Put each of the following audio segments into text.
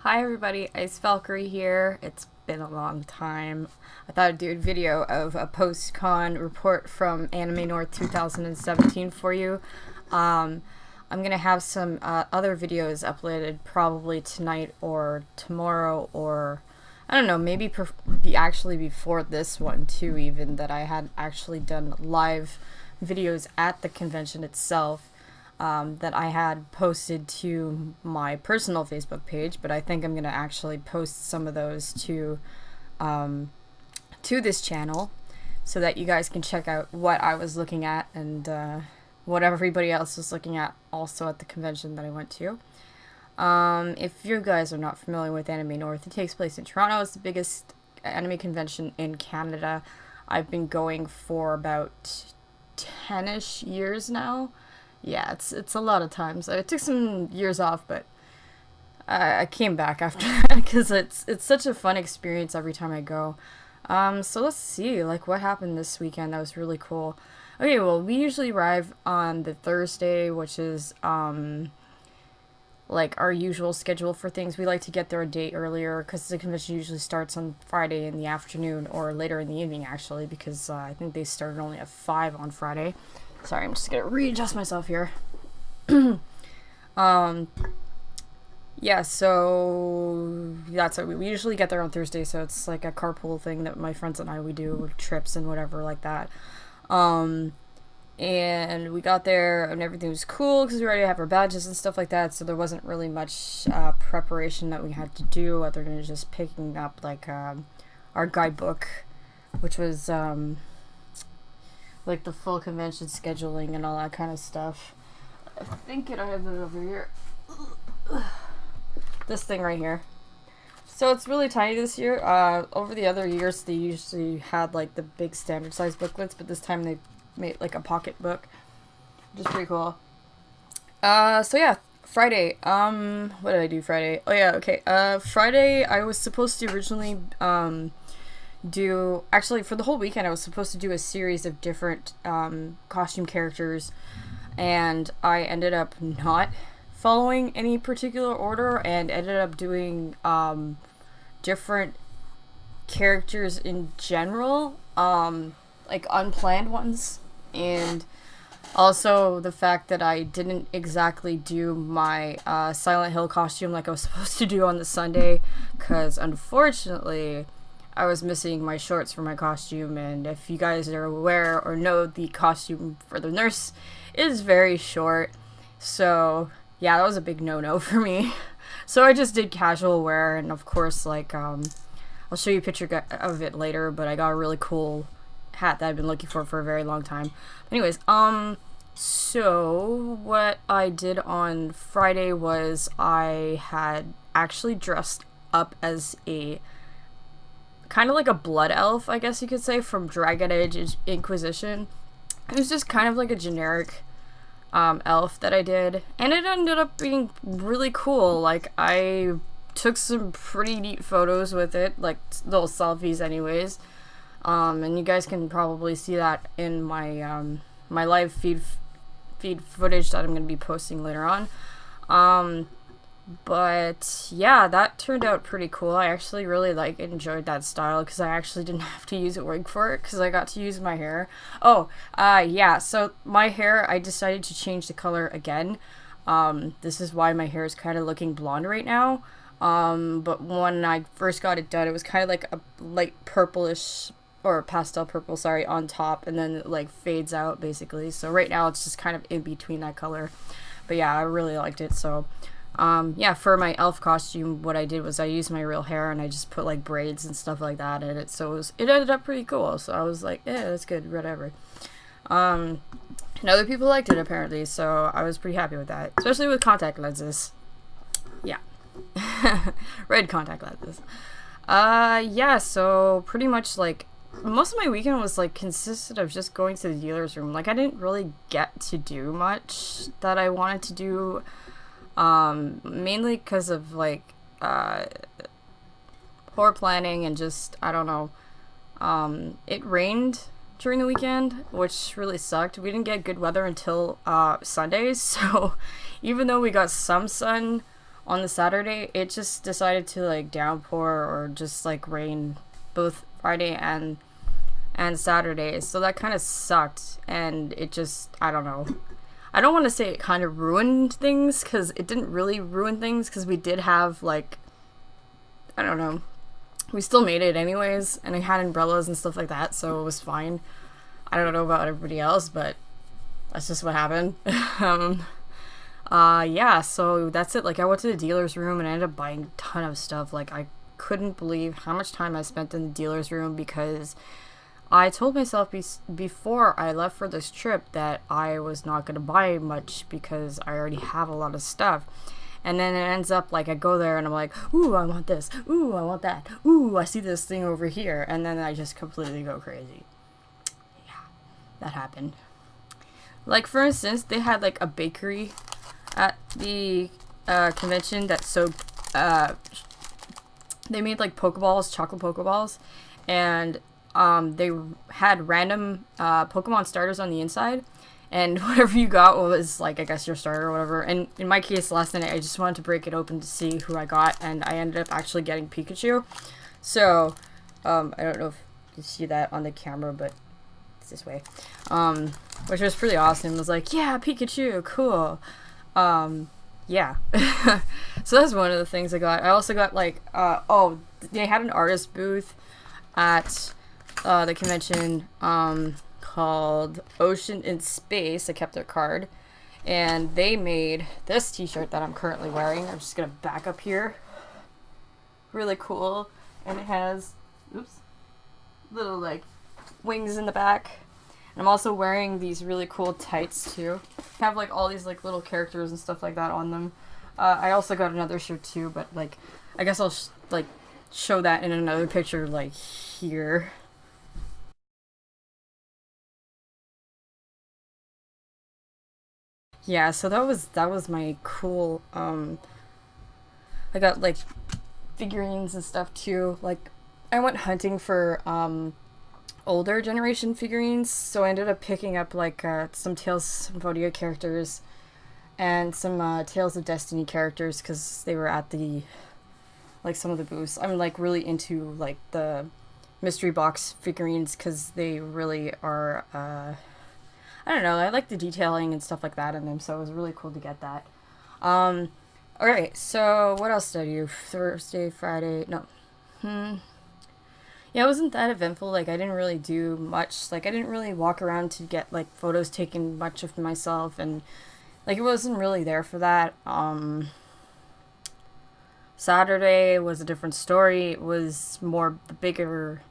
Hi everybody, Ice Valkyrie here. It's been a long time. I thought I'd do a video of a post-con report from Anime North 2017 for you. I'm gonna have some other videos uploaded probably tonight or tomorrow, or I don't know, maybe actually before this one too, even, that I had actually done live videos at the convention itself. That I had posted to my personal Facebook page, but I think I'm gonna actually post some of those to this channel so that you guys can check out what I was looking at and what everybody else was looking at also at the convention that I went to. If you guys are not familiar with Anime North, it takes place in Toronto. It's the biggest anime convention in Canada. I've been going for about 10-ish years now. Yeah, it's a lot of times. I took some years off, but I came back after that because it's such a fun experience every time I go. So let's see, like, what happened this weekend that was really cool. Okay, well, we usually arrive on the Thursday, which is like our usual schedule for things. We like to get there a day earlier because the convention usually starts on Friday in the afternoon or later in the evening, actually, because I think they started only at 5 on Friday. Sorry, I'm just gonna readjust myself here. Yeah, so that's what we usually get there on Thursday, so it's like a carpool thing that my friends and we do with trips and whatever like that. And we got there and everything was cool because we already have our badges and stuff like that, so there wasn't really much preparation that we had to do other than just picking up like our guidebook, which was like the full convention scheduling and all that kind of stuff. I think I have it over here. This thing right here. So it's really tiny this year. Over the other years, they usually had like the big standard size booklets, but this time they made like a pocket book, which is pretty cool. So yeah, Friday. What did I do Friday? Oh yeah, okay. Friday I was supposed to originally actually for the whole weekend I was supposed to do a series of different costume characters, and I ended up not following any particular order and ended up doing different characters in general, like unplanned ones, and also the fact that I didn't exactly do my Silent Hill costume like I was supposed to do on the Sunday, because unfortunately I was missing my shorts for my costume, and if you guys are aware or know, the costume for the nurse is very short. So yeah, that was a big no-no for me. So I just did casual wear, and of course, like, I'll show you a picture of it later, but I got a really cool hat that I've been looking for a very long time. Anyways, so what I did on Friday was I had actually dressed up as a kind of like a blood elf, I guess you could say, from Dragon Age Inquisition. It was just kind of like a generic elf that I did, and it ended up being really cool. Like, I took some pretty neat photos with it, like little selfies anyways, and you guys can probably see that in my my live feed footage that I'm going to be posting later on. But yeah, that turned out pretty cool. I actually really enjoyed that style because I actually didn't have to use a wig for it because I got to use my hair. Yeah, so my hair, I decided to change the color again. This is why my hair is kind of looking blonde right now. But when I first got it done, it was kind of like a light purplish, or pastel purple, sorry, on top, and then it like fades out basically. So right now it's just kind of in between that color. But yeah, I really liked it. So yeah, for my elf costume, what I did was I used my real hair and I just put like braids and stuff like that in it, so it ended up pretty cool. So I was like, yeah, that's good, whatever. And other people liked it apparently, so I was pretty happy with that, especially with contact lenses. Yeah. Red contact lenses. Yeah, so pretty much like most of my weekend was like consisted of just going to the dealer's room. Like, I didn't really get to do much that I wanted to do, mainly because of like poor planning and just, I don't know, it rained during the weekend, which really sucked. We didn't get good weather until Sundays, so even though we got some sun on the Saturday, it just decided to like downpour or just like rain both Friday and Saturday. So that kind of sucked, and it just, I don't know. I don't want to say it kind of ruined things, because it didn't really ruin things, because we did have like, I don't know, we still made it anyways, and I had umbrellas and stuff like that, so it was fine. I don't know about everybody else, but that's just what happened. Yeah, so that's it. Like, I went to the dealer's room and I ended up buying a ton of stuff. Like, I couldn't believe how much time I spent in the dealer's room, because I told myself before I left for this trip that I was not going to buy much because I already have a lot of stuff. And then it ends up like I go there and I'm like, ooh, I want this. Ooh, I want that. Ooh, I see this thing over here. And then I just completely go crazy. Yeah, that happened. Like, for instance, they had like a bakery at the convention that sold, they made like Pokeballs, chocolate Pokeballs. And they had random Pokemon starters on the inside. And whatever you got was, like, I guess your starter or whatever. And in my case, last night, I just wanted to break it open to see who I got. And I ended up actually getting Pikachu. So, I don't know if you see that on the camera, but it's this way. Which was pretty awesome. It was like, yeah, Pikachu, cool. Yeah. So that's one of the things I got. I also got, like, they had an artist booth at the convention, called Ocean in Space. I kept their card, and they made this t-shirt that I'm currently wearing. I'm just gonna back up here. Really cool, and it has little like wings in the back. And I'm also wearing these really cool tights too. Have like all these like little characters and stuff like that on them. I also got another shirt too, but like I guess I'll like show that in another picture, like here. Yeah, so that was my cool. I got like figurines and stuff too. Like, I went hunting for older generation figurines, so I ended up picking up like some Tales of Symphonia characters and some Tales of Destiny characters, because they were at the like some of the booths. I'm like really into like the mystery box figurines, because they really are. I don't know, I like the detailing and stuff like that in them, so it was really cool to get that. Alright, so what else did I do? Thursday, Friday, no. Yeah, it wasn't that eventful. Like, I didn't really do much. Like, I didn't really walk around to get, like, photos taken much of myself, and, like, it wasn't really there for that. Saturday was a different story. It was more the bigger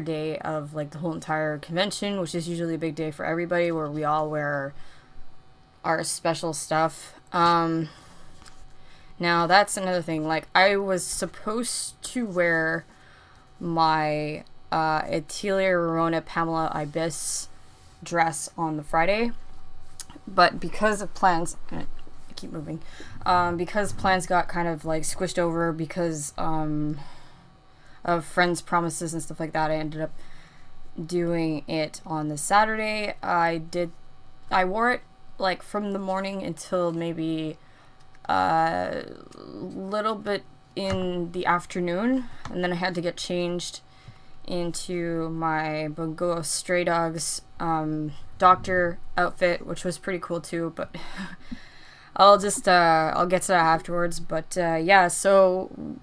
day of like the whole entire convention, which is usually a big day for everybody, where we all wear our special stuff. Now that's another thing. Like, I was supposed to wear my Atelia Rorona Pamela Ibis dress on the Friday, but because of plans, I keep moving, because plans got kind of like squished over because of friends' promises and stuff like that, I ended up doing it on the Saturday. I wore it like from the morning until maybe a little bit in the afternoon, and then I had to get changed into my Bungo Stray Dogs doctor outfit, which was pretty cool too, but I'll get to that afterwards. But yeah, so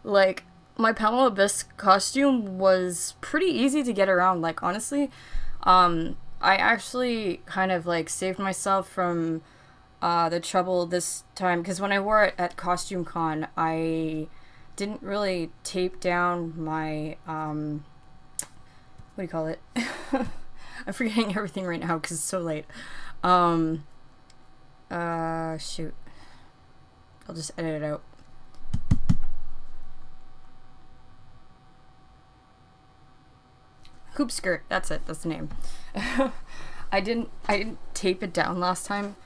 like, my Pamela Abyss costume was pretty easy to get around. Like, honestly, I actually kind of like saved myself from the trouble this time, because when I wore it at Costume Con, I didn't really tape down my what do you call it? I'm forgetting everything right now because it's so late. Shoot. I'll just edit it out. Hoop skirt, that's it, that's the name. I didn't tape it down last time,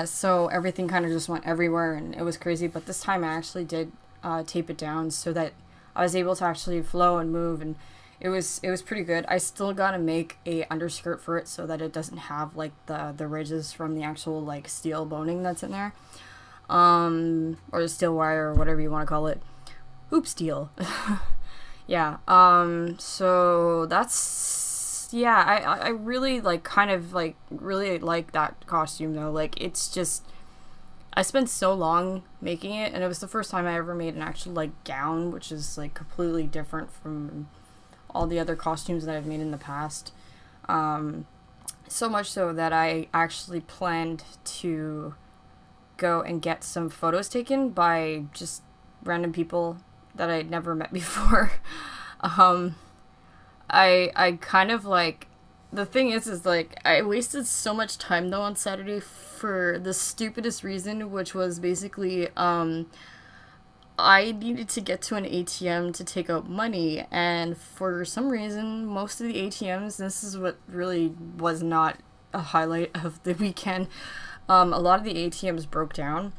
so everything kind of just went everywhere and it was crazy, but this time I actually did tape it down so that I was able to actually flow and move, and it was pretty good. I still gotta make a underskirt for it so that it doesn't have like the ridges from the actual like steel boning that's in there. or the steel wire, or whatever you want to call it. Hoop steel. Yeah, so that's, yeah, I really, like, kind of, like, really like that costume, though. Like, it's just, I spent so long making it, and it was the first time I ever made an actual, like, gown, which is, like, completely different from all the other costumes that I've made in the past. So much so that I actually planned to go and get some photos taken by just random people that I'd never met before. I kind of, like, the thing is like, I wasted so much time though on Saturday for the stupidest reason, which was basically, I needed to get to an ATM to take out money, and for some reason, most of the ATMs, this is what really was not a highlight of the weekend, a lot of the ATMs broke down,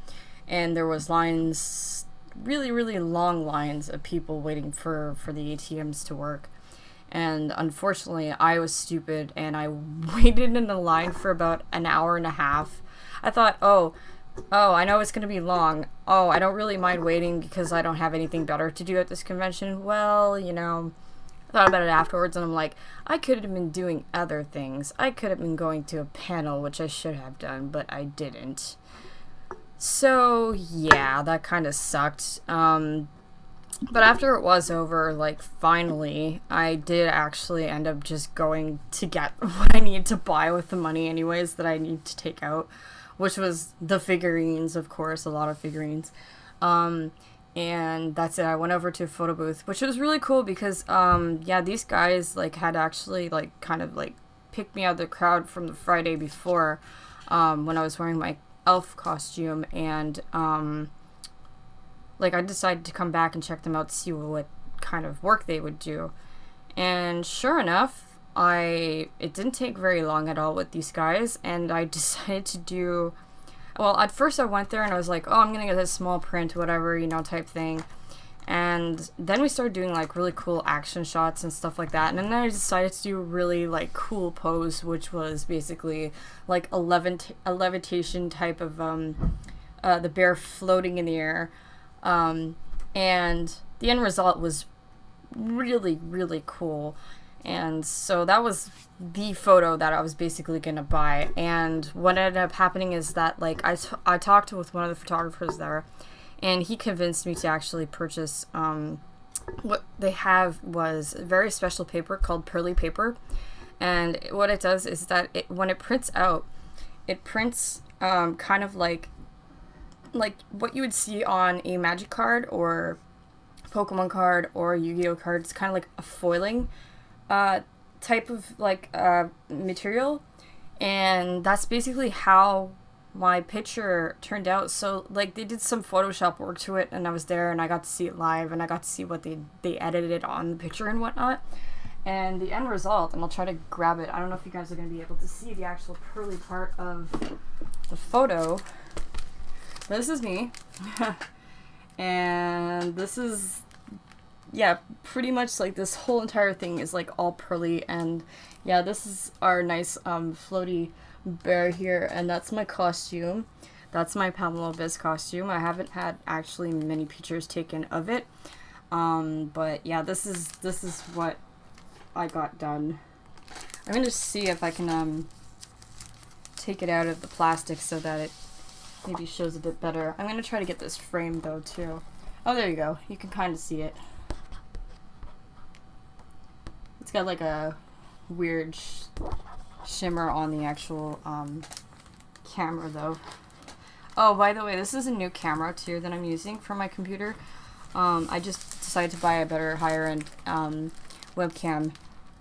and there was lines, really, really long lines of people waiting for the ATMs to work. And unfortunately, I was stupid, and I waited in the line for about an hour and a half. I thought, oh, I know it's going to be long. Oh, I don't really mind waiting because I don't have anything better to do at this convention. Well, you know, I thought about it afterwards, and I'm like, I could have been doing other things. I could have been going to a panel, which I should have done, but I didn't. So, yeah, that kind of sucked. But after it was over, like, finally, I did actually end up just going to get what I needed to buy with the money anyways that I need to take out, which was the figurines, of course, a lot of figurines. And that's it. I went over to a photo booth, which was really cool because, yeah, these guys, like, had actually, like, kind of, like, picked me out of the crowd from the Friday before, when I was wearing my elf costume, and, like, I decided to come back and check them out to see what kind of work they would do. And sure enough, it didn't take very long at all with these guys, and I decided to do, well, at first I went there and I was like, oh, I'm gonna get this small print, whatever, you know, type thing. And then we started doing, like, really cool action shots and stuff like that. And then I decided to do a really, like, cool pose, which was basically, like, a levitation type of, the bear floating in the air. And the end result was really, really cool. And so that was the photo that I was basically gonna buy. And what ended up happening is that, like, I talked with one of the photographers there, and he convinced me to actually purchase, what they have was a very special paper called Pearly paper. And what it does is that when it prints out, it prints, kind of like what you would see on a Magic card or Pokemon card or Yu-Gi-Oh card. It's kind of like a foiling type of, like, material, and that's basically how my picture turned out. So, like, they did some Photoshop work to it, and I was there and I got to see it live, and I got to see what they edited on the picture and whatnot. And the end result, and I'll try to grab it, I don't know if you guys are going to be able to see the actual pearly part of the photo. This is me, and this is, yeah, pretty much, like, this whole entire thing is, like, all pearly, and yeah, this is our nice, floaty bear here, and that's my costume. That's my Pamela Biz costume. I haven't had actually many pictures taken of it, but yeah, this is what I got done. I'm gonna see if I can, take it out of the plastic so that it maybe shows a bit better. I'm gonna try to get this framed though too. Oh, there you go. You can kind of see it. It's got, like, a weird shimmer on the actual camera though. Oh, by the way, this is a new camera too that I'm using for my computer. I just decided to buy a better higher end webcam.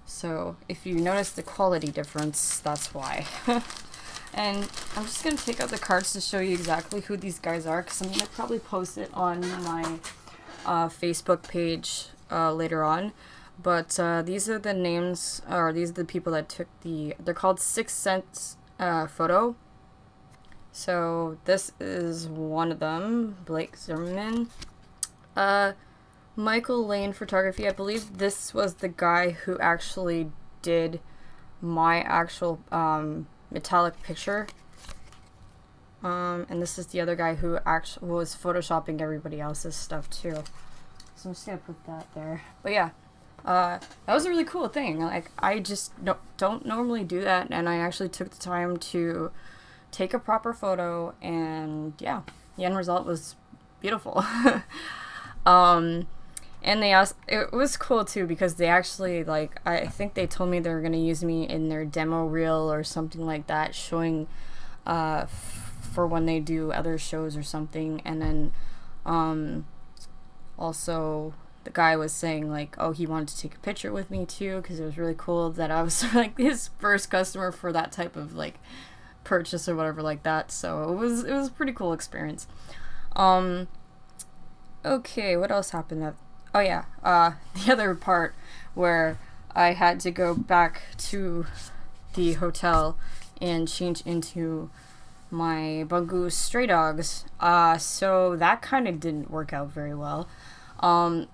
So if you notice the quality difference, that's why. And I'm just going to take out the cards to show you exactly who these guys are, because I'm going to probably post it on my Facebook page later on. But these are the names, or these are the people that took they're called 6th Sense Photo. So this is one of them, Blake Zimmerman. Michael Lane Photography, I believe this was the guy who actually did my actual metallic picture. And this is the other guy who actually was photoshopping everybody else's stuff too. So I'm just gonna put that there. But yeah, that was a really cool thing. Like, I just don't normally do that, and I actually took the time to take a proper photo, and yeah, the end result was beautiful. And it was cool too, because they actually, like, I think they told me they were gonna use me in their demo reel or something like that, showing for when they do other shows or something. And then also the guy was saying, like, oh, he wanted to take a picture with me too, because it was really cool that I was like his first customer for that type of like purchase or whatever like that. So it was a pretty cool experience. Okay, what else happened? Oh yeah, the other part where I had to go back to the hotel and change into my Bungoose Stray Dogs. So that kind of didn't work out very well.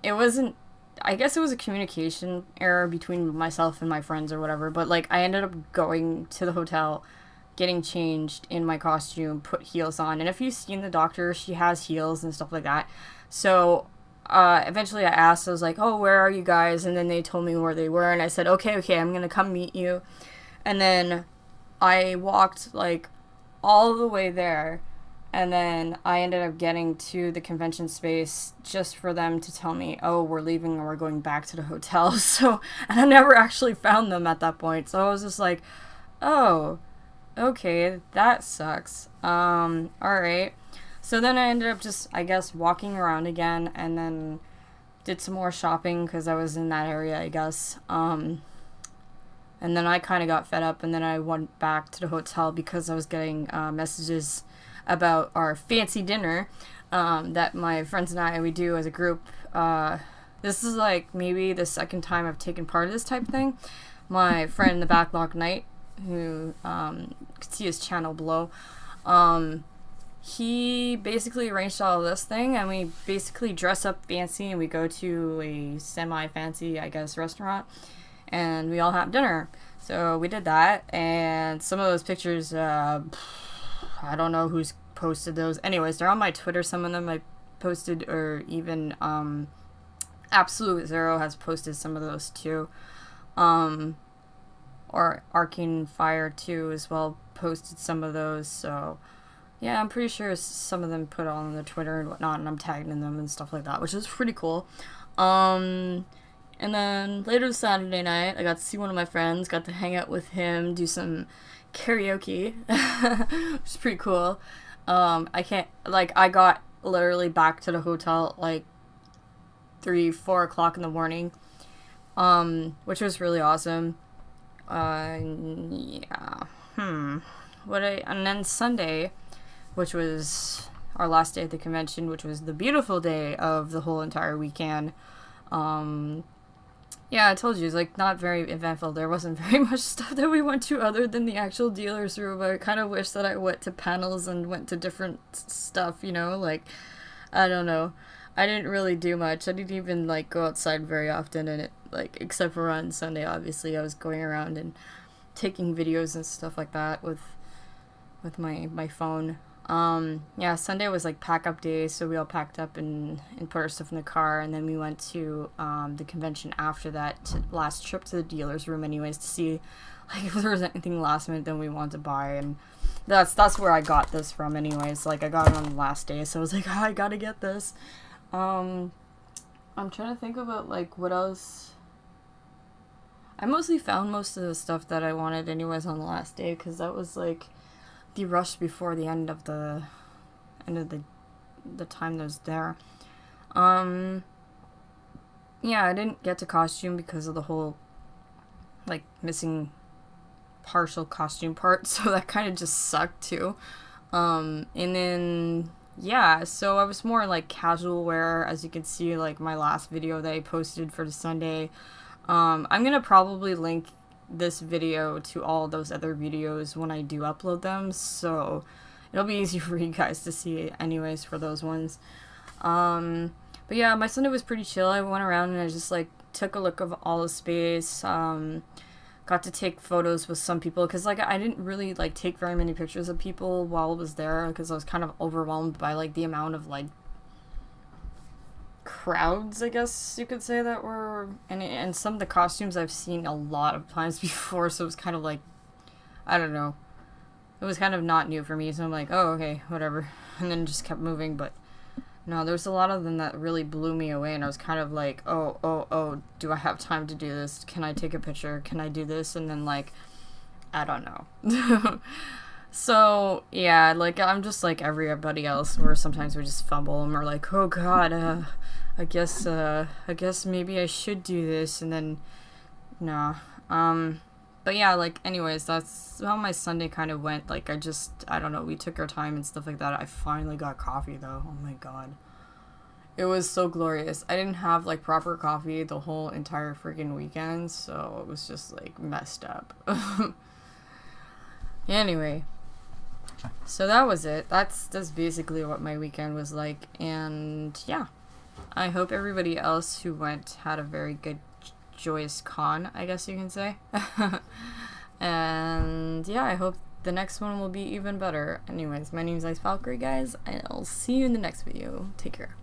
It wasn't, I guess it was a communication error between myself and my friends or whatever, but like I ended up going to the hotel, getting changed in my costume, put heels on, and if you've seen the doctor, she has heels and stuff like that. So eventually I asked, I was like, oh, where are you guys? And then they told me where they were, and I said, okay, I'm gonna come meet you. And then I walked like all the way there, and then I ended up getting to the convention space just for them to tell me, oh, we're leaving and we're going back to the hotel. So, and I never actually found them at that point. So I was just like, oh, okay, that sucks. Alright. So then I ended up just, I guess, walking around again, and then did some more shopping because I was in that area, I guess. And then I kind of got fed up, and then I went back to the hotel because I was getting messages about our fancy dinner that my friends and we do as a group. This is like maybe the second time I've taken part of this type of thing. My friend, the Backlog Knight, who you can see his channel below, he basically arranged all of this thing, and we basically dress up fancy and we go to a semi-fancy, I guess, restaurant, and we all have dinner. So we did that, and some of those pictures, I don't know who's posted those. Anyways, they're on my Twitter. Some of them I posted, or even Absolute Zero has posted some of those too. Or Arcane Fire too as well posted some of those. So yeah, I'm pretty sure some of them put on their Twitter and whatnot, and I'm tagging them and stuff like that, which is pretty cool. And then later Saturday night, I got to see one of my friends, got to hang out with him, do some karaoke, which is pretty cool. I got literally back to the hotel like 3-4 o'clock in the morning, which was really awesome. Yeah. And then Sunday, which was our last day at the convention, which was the beautiful day of the whole entire weekend. Yeah, I told you, it's like not very eventful. There wasn't very much stuff that we went to other than the actual dealer's room. I kind of wish that I went to panels and went to different stuff, you know, like, I don't know. I didn't really do much. I didn't even, like, go outside very often, and it, like, except for on Sunday, obviously, I was going around and taking videos and stuff like that with my phone. Yeah, Sunday was like pack up day, so we all packed up and put our stuff in the car, and then we went to the convention after that, last trip to the dealer's room anyways, to see like if there was anything last minute that we wanted to buy, and that's where I got this from anyways. Like, I got it on the last day, so I was like, oh, I gotta get this. I'm trying to think about like what else. I mostly found most of the stuff that I wanted anyways on the last day, because that was like the rush before the end of the time that was there. Yeah, I didn't get to costume because of the whole like missing partial costume part, so that kind of just sucked too. And then yeah, so I was more like casual wear, as you can see, like my last video that I posted for the Sunday. I'm gonna probably link this video to all those other videos when I do upload them, so it'll be easy for you guys to see anyways for those ones. But yeah, my Sunday was pretty chill. I went around and I just like took a look of all the space, got got to take photos with some people because like I didn't really like take very many pictures of people while I was there because I was kind of overwhelmed by like the amount of like crowds, I guess you could say, that were, and some of the costumes I've seen a lot of times before, so it was kind of like, I don't know, it was kind of not new for me, so I'm like, oh, okay, whatever, and then just kept moving. But no, there's a lot of them that really blew me away, and I was kind of like, oh, do I have time to do this? Can I take a picture? Can I do this? And then, like, I don't know. So, yeah, like, I'm just like everybody else, where sometimes we just fumble, and we're like, oh god, I guess maybe I should do this, and then, nah. But yeah, like, anyways, that's how my Sunday kind of went. Like, I don't know, we took our time and stuff like that. I finally got coffee, though. Oh my god. It was so glorious. I didn't have, like, proper coffee the whole entire freaking weekend, so it was just, like, messed up. Anyway, so that was it. That's basically what my weekend was like, and yeah. I hope everybody else who went had a very good joyous con, I guess you can say. And yeah, I hope the next one will be even better. Anyways, my name is Ice Valkyrie, guys, and I'll see you in the next video. Take care.